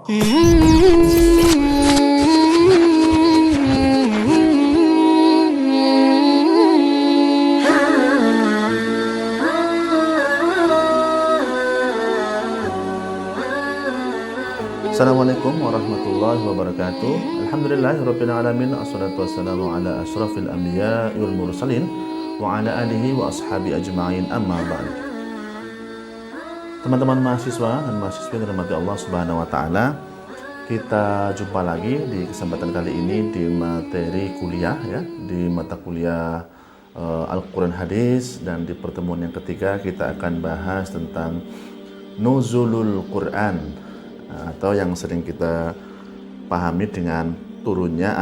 Assalamualaikum warahmatullahi wabarakatuh. Alhamdulillahirabbil alamin, assalatu wassalamu ala asyrafil anbiya'i wal mursalin wa ala alihi wa ashabi ajma'in, amma ba'd. Teman-teman mahasiswa dan mahasiswi yang dirahmati Allah Subhanahu wa taala, kita jumpa lagi di kesempatan kali ini di materi kuliah ya, di mata kuliah Al-Quran Hadis, dan di pertemuan yang ketiga kita akan bahas tentang nuzulul Quran, atau yang sering kita pahami dengan turunnya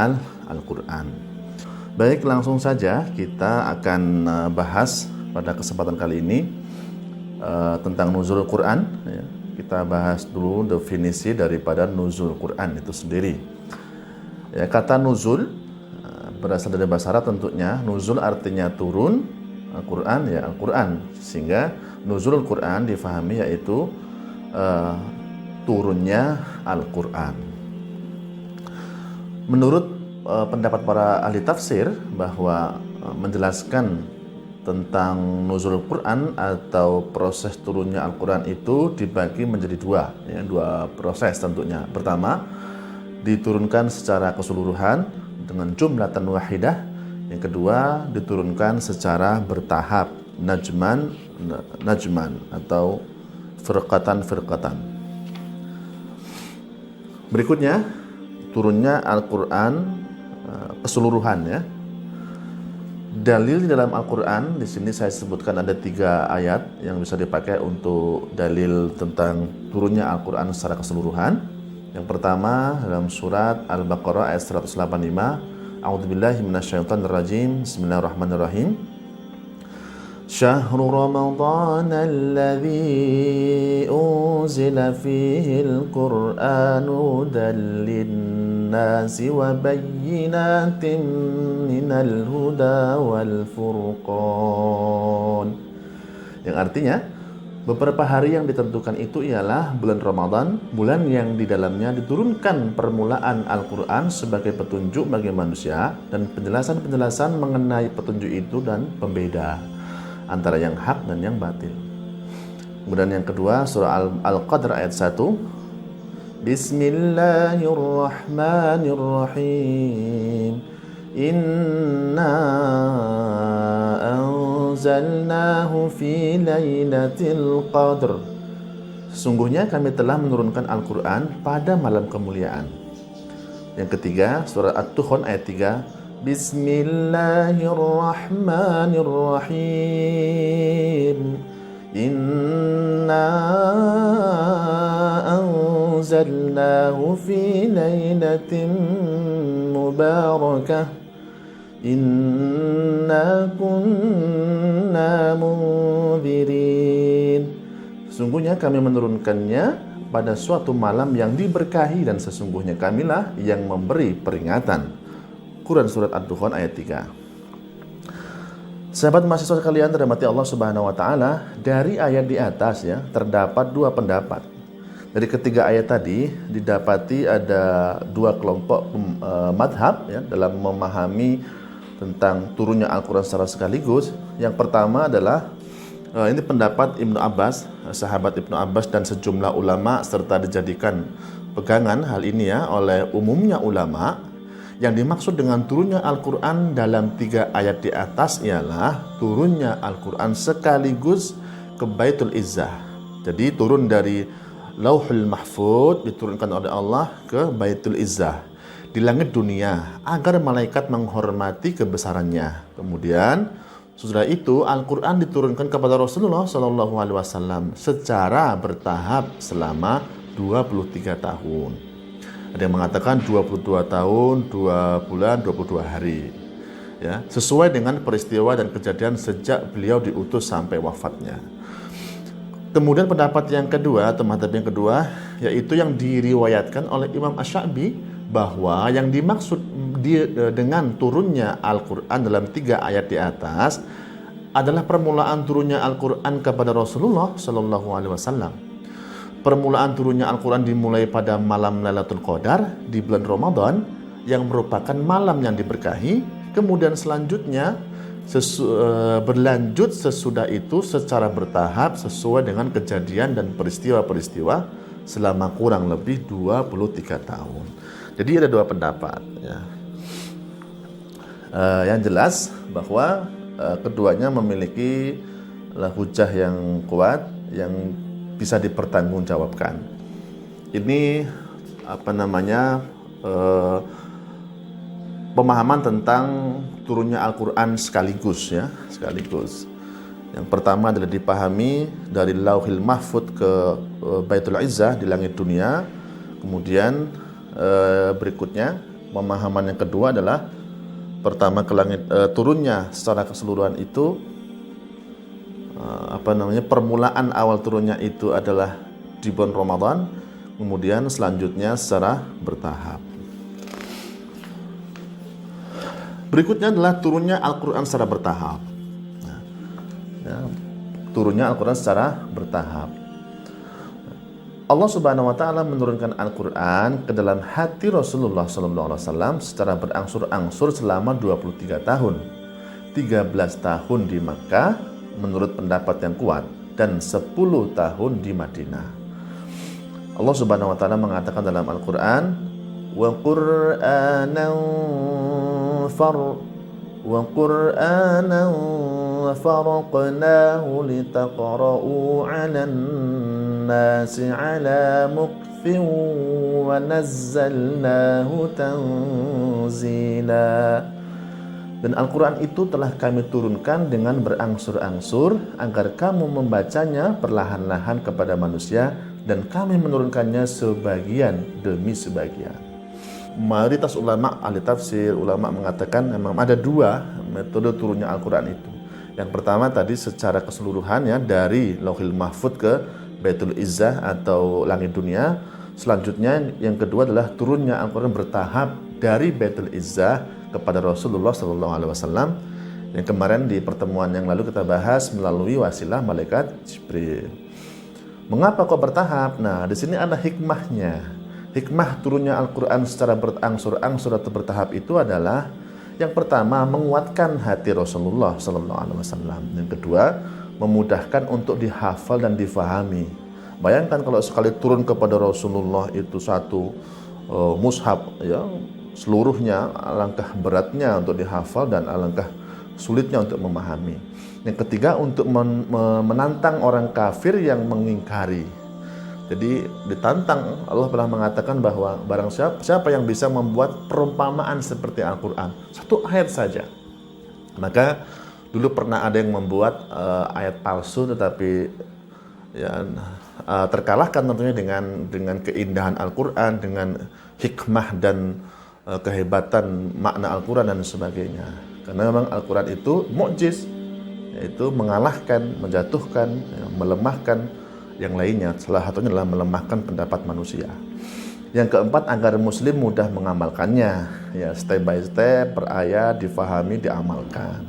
Al-Quran. Baik, langsung saja kita akan bahas pada kesempatan kali ini tentang nuzulul Quran ya. Kita bahas dulu definisi daripada nuzul Quran itu sendiri ya. Kata nuzul berasal dari bahasa Arab tentunya. Nuzul artinya turun, Al-Quran ya Al-Quran, sehingga nuzulul Quran difahami yaitu turunnya Al-Quran. Menurut pendapat para ahli tafsir bahwa menjelaskan tentang nuzul Quran atau proses turunnya Al-Quran itu dibagi menjadi dua proses tentunya. Pertama, diturunkan secara keseluruhan dengan jumlatan wahidah. Yang kedua, diturunkan secara bertahap, najman atau firqatan. Berikutnya, turunnya Al-Quran keseluruhan ya. Dalil di dalam Al-Quran, di sini saya sebutkan ada 3 ayat yang bisa dipakai untuk dalil tentang turunnya Al-Quran secara keseluruhan. Yang pertama dalam surat Al-Baqarah ayat 185. A'udzubillahi minasyaitonirrajim. Bismillahirrahmanirrahim. Syahrul Ramadan alladzi unzila fihi al-Qur'anu lin-nasi wa bayyinatin minal huda wal furqan. Yang artinya, beberapa hari yang ditentukan itu ialah bulan Ramadan, bulan yang di dalamnya diturunkan permulaan Al-Quran sebagai petunjuk bagi manusia dan penjelasan-penjelasan mengenai petunjuk itu dan pembeda antara yang hak dan yang batil. Kemudian yang kedua, surah Al-Qadr ayat 1. Bismillahirrahmanirrahim. Inna anzalnahu fi lailatul qadr. Sesungguhnya kami telah menurunkan Al-Quran pada malam kemuliaan. Yang ketiga, surah At-Tukhan ayat 3. Bismillahirrahmanirrahim. Inna anzalnahu fi lailatin mubarakah. Inna kunna munzirin. Sesungguhnya kami menurunkannya pada suatu malam yang diberkahi dan sesungguhnya kamilah yang memberi peringatan. Quran surat Ad-Dukhan ayat 3. Sahabat mahasiswa sekalian dirahmati Allah Subhanahu wa taala, dari ayat di atas ya terdapat 2 pendapat. Dari ketiga ayat tadi didapati ada 2 kelompok madhab ya dalam memahami tentang turunnya Al-Quran secara sekaligus. Yang pertama adalah ini pendapat Ibnu Abbas, sahabat Ibnu Abbas dan sejumlah ulama, serta dijadikan pegangan hal ini ya oleh umumnya ulama. Yang dimaksud dengan turunnya Al-Quran dalam 3 ayat di atas ialah turunnya Al-Quran sekaligus ke Baitul Izzah. Jadi turun dari Lauhul Mahfud, diturunkan oleh Allah ke Baitul Izzah di langit dunia agar malaikat menghormati kebesarannya. Kemudian setelah itu Al-Quran diturunkan kepada Rasulullah SAW secara bertahap selama 23 tahun. Ada yang mengatakan 22 tahun, 2 bulan, 22 hari ya, sesuai dengan peristiwa dan kejadian sejak beliau diutus sampai wafatnya. Kemudian pendapat yang kedua atau mazhab yang kedua, yaitu yang diriwayatkan oleh Imam Asy-Sya'bi, bahwa yang dimaksud dengan turunnya Al-Quran dalam 3 ayat di atas adalah permulaan turunnya Al-Quran kepada Rasulullah SAW. permulaan turunnya Al-Quran dimulai pada malam Lailatul Qadar di bulan Ramadan yang merupakan malam yang diberkahi. Kemudian selanjutnya berlanjut sesudah itu secara bertahap sesuai dengan kejadian dan peristiwa-peristiwa selama kurang lebih 23 tahun. Jadi ada dua pendapat ya. Yang jelas bahwa keduanya memiliki hujah yang kuat yang bisa dipertanggungjawabkan. Ini pemahaman tentang turunnya Al-Quran sekaligus. Yang pertama adalah dipahami dari Lauhil Mahfud ke Baitul Izzah di langit dunia. Kemudian berikutnya pemahaman yang kedua adalah pertama ke langit turunnya secara keseluruhan itu permulaan awal turunnya itu adalah di bulan Ramadan, kemudian selanjutnya secara bertahap. Berikutnya adalah turunnya Al-Quran secara bertahap. Turunnya Al-Quran secara bertahap. Allah Subhanahu wa Ta'ala menurunkan Al-Quran ke dalam hati Rasulullah SAW secara berangsur-angsur selama 23 tahun. 13 tahun di Makkah menurut pendapat yang kuat dan 10 tahun di Madinah. Allah Subhanahu wa Ta'ala mengatakan dalam Al-Quran, wa Qur'anan faraqnahu litaqra'u 'alan nasi 'ala mukthin wa nazzalnahu tanzila. Dan Al-Quran itu telah kami turunkan dengan berangsur-angsur agar kamu membacanya perlahan-lahan kepada manusia, dan kami menurunkannya sebagian demi sebagian. Mayoritas ulama, ahli tafsir, ulama mengatakan memang ada dua metode turunnya Al-Quran itu. Yang pertama tadi secara keseluruhan ya, dari Lauhil Mahfud ke Baitul Izzah atau langit dunia. Selanjutnya yang kedua adalah turunnya Al-Quran bertahap dari Baitul Izzah kepada Rasulullah SAW, yang kemarin di pertemuan yang lalu kita bahas melalui wasilah malaikat Jibril. Mengapa kok bertahap? Nah, di sini ada hikmahnya. Hikmah turunnya Al-Quran secara berangsur-angsur atau bertahap itu adalah yang pertama menguatkan hati Rasulullah SAW. Yang kedua memudahkan untuk dihafal dan difahami. Bayangkan kalau sekali turun kepada Rasulullah itu satu mushaf ya, seluruhnya alangkah beratnya untuk dihafal dan alangkah sulitnya untuk memahami. Yang ketiga untuk menantang orang kafir yang mengingkari. Jadi ditantang, Allah pernah mengatakan bahwa barang siapa yang bisa membuat perumpamaan seperti Al-Quran, satu ayat saja, maka dulu pernah ada yang membuat ayat palsu tetapi ya, terkalahkan tentunya dengan keindahan Al-Quran, dengan hikmah dan kehebatan makna Al-Quran dan sebagainya. Karena memang Al-Quran itu mukjiz, yaitu mengalahkan, menjatuhkan, melemahkan yang lainnya. Salah satunya adalah melemahkan pendapat manusia. Yang keempat, agar muslim mudah mengamalkannya, ya, step by step, per ayat, difahami, diamalkan.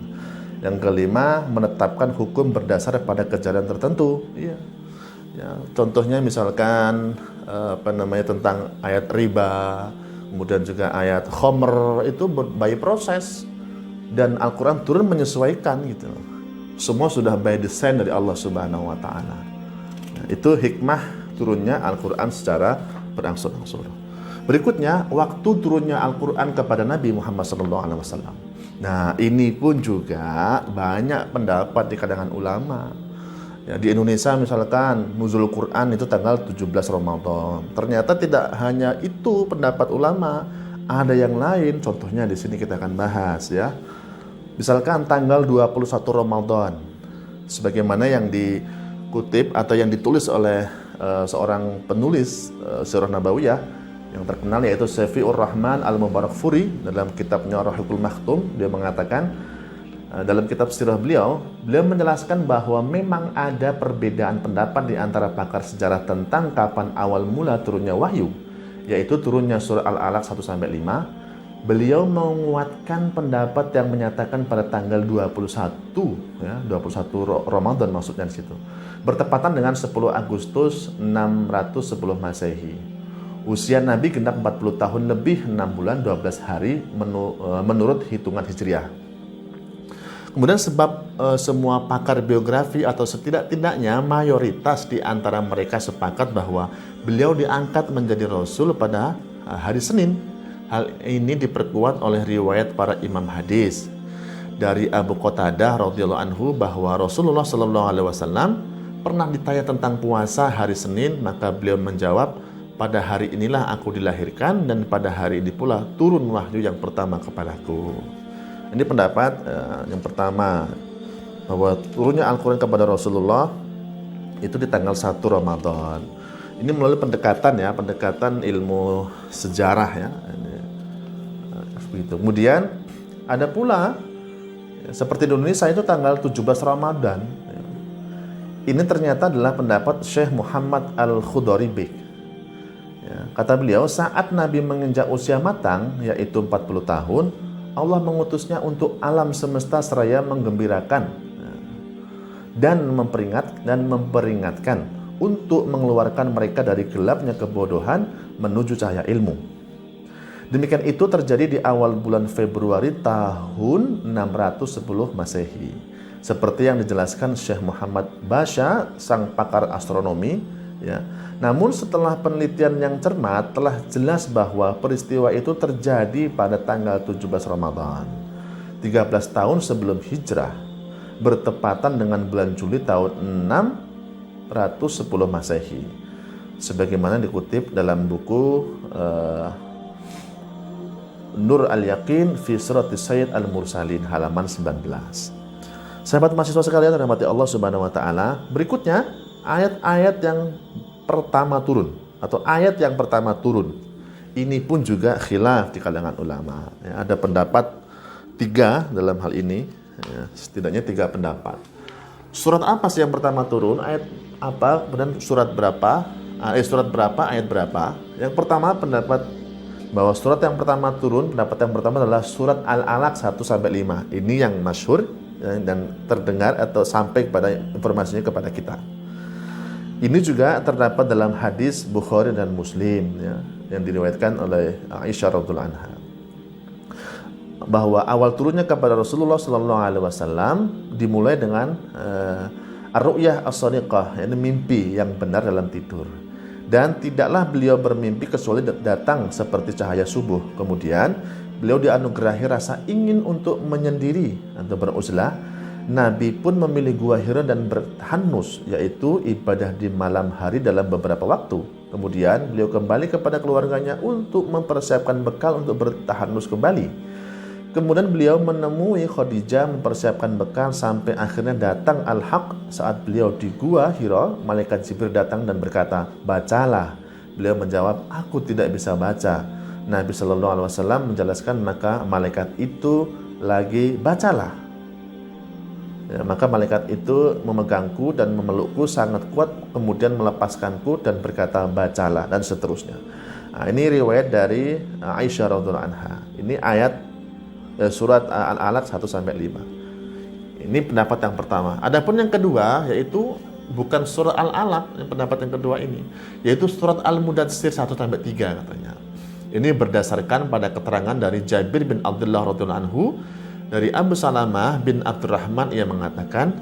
Yang kelima, menetapkan hukum berdasar pada kejadian tertentu. Ya, contohnya misalkan tentang ayat riba, kemudian juga ayat khomer, itu by proses, dan Al-Quran turun menyesuaikan gitu. Semua sudah by design dari Allah Subhanahu wa Ta'ala. Itu hikmah turunnya Al-Quran secara berangsur-angsur. Berikutnya, waktu turunnya Al-Quran kepada Nabi Muhammad SAW. Nah, ini pun juga banyak pendapat di kalangan ulama. Ya, di Indonesia misalkan nuzul Quran itu tanggal 17 Ramadan. Ternyata tidak hanya itu pendapat ulama, ada yang lain. Contohnya di sini kita akan bahas ya. Misalkan tanggal 21 Ramadan, sebagaimana yang dikutip atau yang ditulis oleh seorang penulis Sirah Nabawiyah yang terkenal, yaitu Syafi'ur Rahman Al-Mubarakfuri dalam kitabnya Rahikul Maktum. Dia mengatakan dalam kitab sirah beliau menjelaskan bahwa memang ada perbedaan pendapat di antara pakar sejarah tentang kapan awal mula turunnya wahyu, yaitu turunnya surah Al-Alaq 1-5, beliau menguatkan pendapat yang menyatakan pada tanggal 21 ya, 21 Ramadan maksudnya di situ. Bertepatan dengan 10 Agustus 610 Masehi. Usia Nabi genap 40 tahun lebih 6 bulan 12 hari menurut hitungan Hijriah. Kemudian sebab semua pakar biografi atau setidak-tidaknya mayoritas di antara mereka sepakat bahwa beliau diangkat menjadi Rasul pada hari Senin. Hal ini diperkuat oleh riwayat para imam hadis dari Abu Qatadah radhiyallahu anhu bahwa Rasulullah sallallahu alaihi wasallam pernah ditanya tentang puasa hari Senin, maka beliau menjawab, pada hari inilah aku dilahirkan dan pada hari ini pula turun wahyu yang pertama kepadaku. Ini pendapat yang pertama, bahwa turunnya Al-Quran kepada Rasulullah itu di tanggal 1 Ramadan. Ini melalui pendekatan ilmu sejarah ya. Begitu. Kemudian ada pula seperti di Indonesia itu tanggal 17 Ramadan. Ini ternyata adalah pendapat Syekh Muhammad Al-Khudoribik. Ya, kata beliau, saat Nabi menginjak usia matang, yaitu 40 tahun, Allah mengutusnya untuk alam semesta seraya menggembirakan dan memperingatkan untuk mengeluarkan mereka dari gelapnya kebodohan menuju cahaya ilmu. Demikian itu terjadi di awal bulan Februari tahun 610 Masehi. Seperti yang dijelaskan Syekh Muhammad Basha, sang pakar astronomi. Ya. Namun setelah penelitian yang cermat, telah jelas bahwa peristiwa itu terjadi pada tanggal 17 Ramadan, 13 tahun sebelum hijrah, bertepatan dengan bulan Juli tahun 610 Masehi. Sebagaimana dikutip dalam buku Nur Al-Yaqin fi Surati Sayyid Al-Mursalin halaman 19. Sahabat mahasiswa sekalian rahmati Allah Subhanahu wa taala, berikutnya ayat-ayat yang pertama turun atau ayat yang pertama turun. Ini pun juga khilaf di kalangan ulama. Ya, ada pendapat 3 dalam hal ini, ya, setidaknya 3 pendapat. Surat apa sih yang pertama turun? Ayat apa? Kemudian surat berapa? Ayat berapa? Yang pertama pendapat bahwa surat yang pertama turun, pendapat yang pertama adalah surat Al-Alaq 1-5. Ini yang masyhur dan terdengar atau sampai kepada informasinya kepada kita. Ini juga terdapat dalam hadis Bukhari dan Muslim ya, yang diriwayatkan oleh Aisyah radhiyallahu anha. Bahwa awal turunnya kepada Rasulullah sallallahu alaihi wasallam dimulai dengan ar-ru'yah as-shadiqah, yaitu mimpi yang benar dalam tidur. Dan tidaklah beliau bermimpi kecuali datang seperti cahaya subuh. Kemudian beliau dianugerahi rasa ingin untuk menyendiri atau beruzlah. Nabi pun memilih gua Hira dan bertahanus, yaitu ibadah di malam hari dalam beberapa waktu. Kemudian beliau kembali kepada keluarganya untuk mempersiapkan bekal untuk bertahanus kembali. Kemudian beliau menemui Khadijah mempersiapkan bekal sampai akhirnya datang Al-Haq. Saat beliau di gua Hira, malaikat Jibril datang dan berkata, "Bacalah." Beliau menjawab, "Aku tidak bisa baca." Nabi Shallallahu Alaihi Wasallam menjelaskan, maka malaikat itu lagi, "Bacalah." Ya, maka malaikat itu memegangku dan memelukku sangat kuat, kemudian melepaskanku dan berkata, "Bacalah," dan seterusnya. Nah, ini riwayat dari Aisyah radhiyallahu anha. Ini ayat surat Al-Alaq 1-5. Ini pendapat yang pertama. Adapun yang kedua, yaitu bukan surat Al-Alaq, yang pendapat yang kedua ini, yaitu surat Al-Mudatsir 1-3 katanya. Ini berdasarkan pada keterangan dari Jabir bin Abdullah radhiyallahu anhu, dari Abu Salamah bin Abdurrahman, ia mengatakan,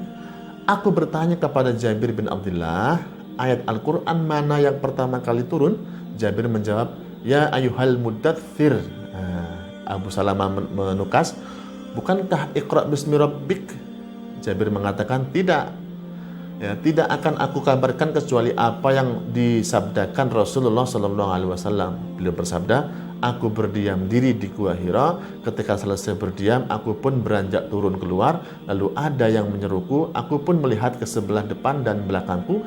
"Aku bertanya kepada Jabir bin Abdullah, ayat Al-Quran mana yang pertama kali turun?" Jabir menjawab, "Ya ayyuhal mudatsir." Abu Salamah menukas, "Bukankah Iqra bismi rabbik?" Jabir mengatakan, "Tidak. Ya, tidak akan aku kabarkan kecuali apa yang disabdakan Rasulullah sallallahu alaihi wasallam." Beliau bersabda, "Aku berdiam diri di gua Hira. Ketika selesai berdiam, aku pun beranjak turun keluar. Lalu ada yang menyeruku. Aku pun melihat ke sebelah depan dan belakangku,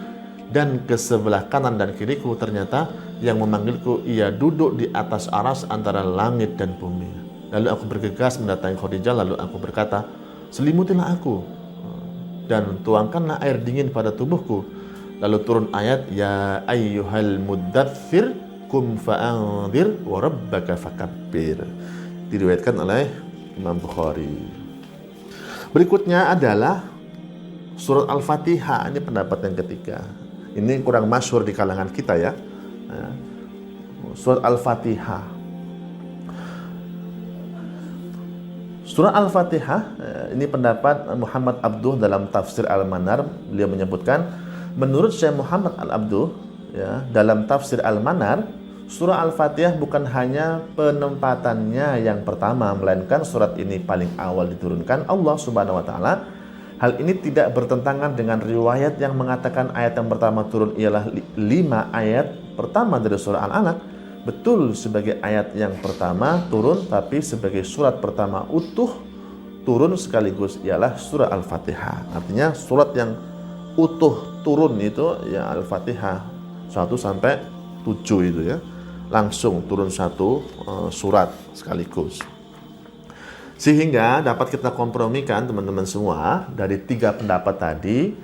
dan ke sebelah kanan dan kiriku. Ternyata yang memanggilku, ia duduk di atas aras antara langit dan bumi. Lalu aku bergegas mendatangi Khadijah. Lalu aku berkata, 'Selimutilah aku dan tuangkanlah air dingin pada tubuhku.' Lalu turun ayat, 'Ya ayyuhal muddatsir kum fa'anzir wa rabbaka fakabbir.' diriwayatkan oleh Imam Bukhari. Berikutnya adalah surat Al-Fatihah. Ini pendapat yang ketiga. Ini kurang masyhur di kalangan kita ya. Surat Al-Fatihah. Surat Al-Fatihah, ini pendapat Muhammad Abduh dalam tafsir Al-Manar. Beliau menyebutkan, menurut Syekh Muhammad Al-Abduh ya, dalam tafsir Al-Manar, surah Al-Fatihah bukan hanya penempatannya yang pertama, melainkan surat ini paling awal diturunkan Allah Subhanahu wa taala. Hal ini tidak bertentangan dengan riwayat yang mengatakan ayat yang pertama turun ialah 5 ayat pertama dari surah Al-Alaq. Betul, sebagai ayat yang pertama turun, tapi sebagai surat pertama utuh turun sekaligus ialah surah Al-Fatihah. Artinya surat yang utuh turun itu ya Al-Fatihah 1 sampai 7 itu ya. Langsung turun satu surat sekaligus. Sehingga dapat kita kompromikan teman-teman semua dari 3 pendapat tadi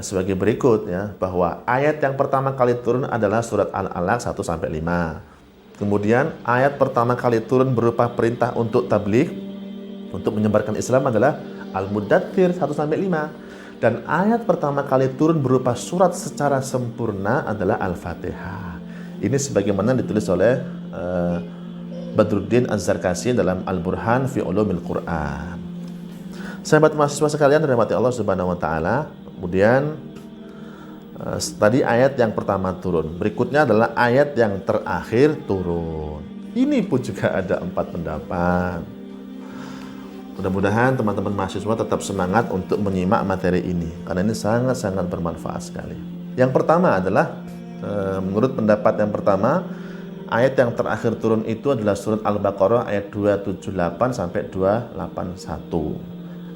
sebagai berikut ya, bahwa ayat yang pertama kali turun adalah surat Al-Alaq 1 sampai 5. Kemudian ayat pertama kali turun berupa perintah untuk tabligh, untuk menyebarkan Islam adalah Al-Muddatsir 1 sampai 5. Dan ayat pertama kali turun berupa surat secara sempurna adalah Al-Fatihah. Ini sebagaimana ditulis oleh Badruddin Az-Zarkasi dalam Al-Burhan fi Ulumil Quran. Sahabat mahasiswa sekalian dirahmati Allah Subhanahu wa taala. Kemudian tadi ayat yang pertama turun. Berikutnya adalah ayat yang terakhir turun. Ini pun juga ada 4 pendapat. Mudah-mudahan teman-teman mahasiswa tetap semangat untuk menyimak materi ini, karena ini sangat-sangat bermanfaat sekali. Yang pertama adalah menurut pendapat yang pertama, ayat yang terakhir turun itu adalah surat Al-Baqarah ayat 278 sampai 281,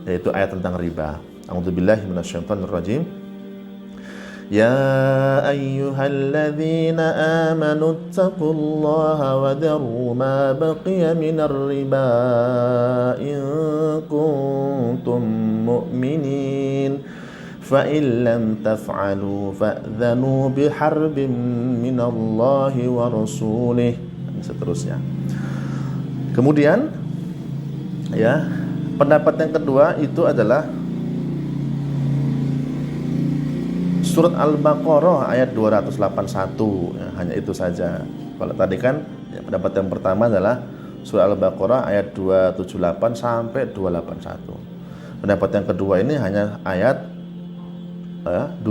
yaitu ayat tentang riba. A'udzubillahi minasyaitonirrajim. Ya ayyuhalladzina amanu taqullaha wa daru ma baqiya minar riba in kuntum mu'minin. فَإِنْ لَمْ تَفْعَلُوا فَأْذَنُوا بِحَرْبٍ مِّنَ اللَّهِ وَرَسُولِهِ. Dan seterusnya. Kemudian ya, pendapat yang kedua itu adalah surat Al-Baqarah ayat 281 ya, hanya itu saja. Kalau tadi kan ya, pendapat yang pertama adalah surat Al-Baqarah ayat 278 sampai 281. Pendapat yang kedua ini hanya ayat 281.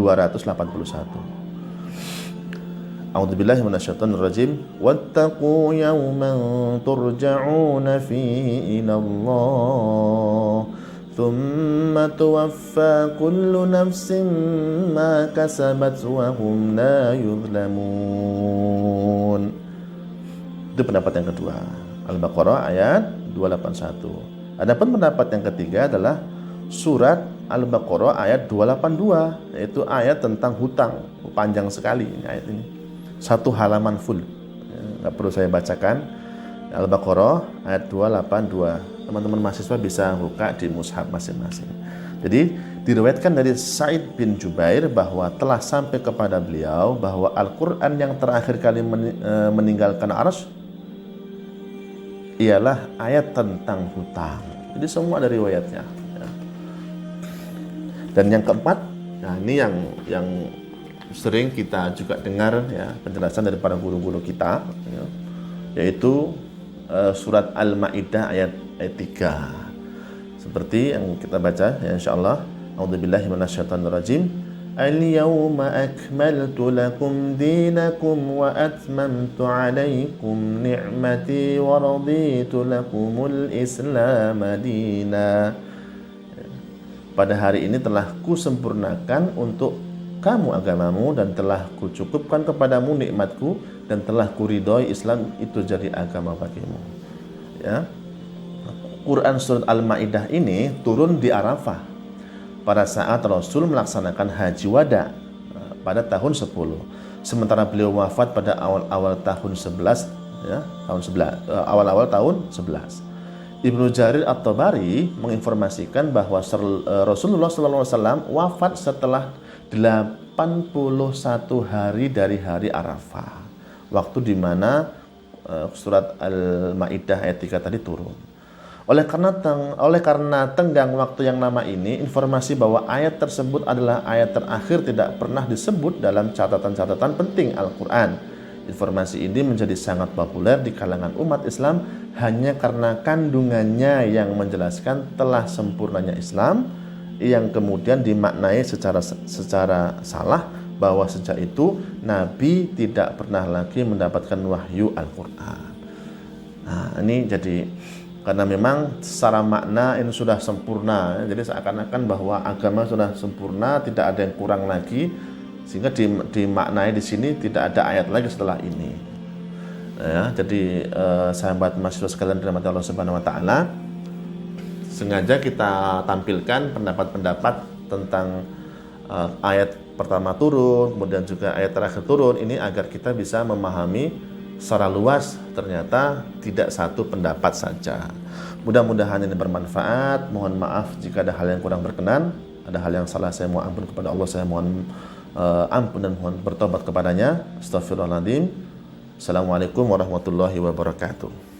A'udzubillahi minasyaitonirrajim. Wattaqu yawman turja'una fihi ila Allah thumma tuwaffa kullu nafsin ma kasabat wa hum la yuzlamun. Itu pendapat yang kedua, Al-Baqarah ayat 281. Adapun pendapat yang ketiga adalah surat Al-Baqarah ayat 282, yaitu ayat tentang hutang. Panjang sekali ini ayat ini, 1 halaman full, nggak perlu saya bacakan. Al-Baqarah ayat 282, teman-teman mahasiswa bisa buka di mushaf masing-masing. Jadi diriwayatkan dari Sa'id bin Jubair bahwa telah sampai kepada beliau bahwa Al-Quran yang terakhir kali meninggalkan arsy ialah ayat tentang hutang. Jadi semua ada riwayatnya. Dan yang keempat, nah ini yang sering kita juga dengar ya, penjelasan dari para guru-guru kita ya, yaitu surat Al-Maidah ayat 3. Seperti yang kita baca ya, insyaallah. A'udzubillahi minasyaitonirrajim. Al-yawma akmaltu lakum dinakum wa atmamtu 'alaikum ni'mati wa raditu lakumul Islam madina. Pada hari ini telah kusempurnakan untuk kamu agamamu dan telah kucukupkan kepadamu nikmatku dan telah kuridhoi Islam itu jadi agama bagimu. Ya. Quran surat Al-Maidah ini turun di Arafah pada saat Rasul melaksanakan haji wada pada tahun 10. Sementara beliau wafat pada awal-awal tahun 11 ya, awal-awal tahun 11. Ibnu Jarir At-Tabari menginformasikan bahwa Rasulullah SAW wafat setelah 81 hari dari hari Arafah, waktu di mana surat Al-Maidah ayat 3 tadi turun. Oleh karena tenggang waktu yang lama ini, informasi bahwa ayat tersebut adalah ayat terakhir tidak pernah disebut dalam catatan-catatan penting Al-Quran. Informasi ini menjadi sangat populer di kalangan umat Islam hanya karena kandungannya yang menjelaskan telah sempurnanya Islam, yang kemudian dimaknai secara salah bahwa sejak itu Nabi tidak pernah lagi mendapatkan wahyu Al-Quran. Nah, ini jadi karena memang secara makna ini sudah sempurna, jadi seakan-akan bahwa agama sudah sempurna, tidak ada yang kurang lagi, sehingga dimaknai di sini tidak ada ayat lagi setelah ini. Ya, jadi sahabat mahasiswa sekalian dirahmati Allah Subhanahu Wa Taala, sengaja kita tampilkan pendapat-pendapat tentang ayat pertama turun, kemudian juga ayat terakhir turun ini agar kita bisa memahami secara luas. Ternyata tidak satu pendapat saja. Mudah-mudahan ini bermanfaat. Mohon maaf jika ada hal yang kurang berkenan, ada hal yang salah, saya mohon ampun kepada Allah, saya mohon ampun dan mohon bertobat kepadanya. Astagfirullahaladzim. Assalamualaikum warahmatullahi wabarakatuh.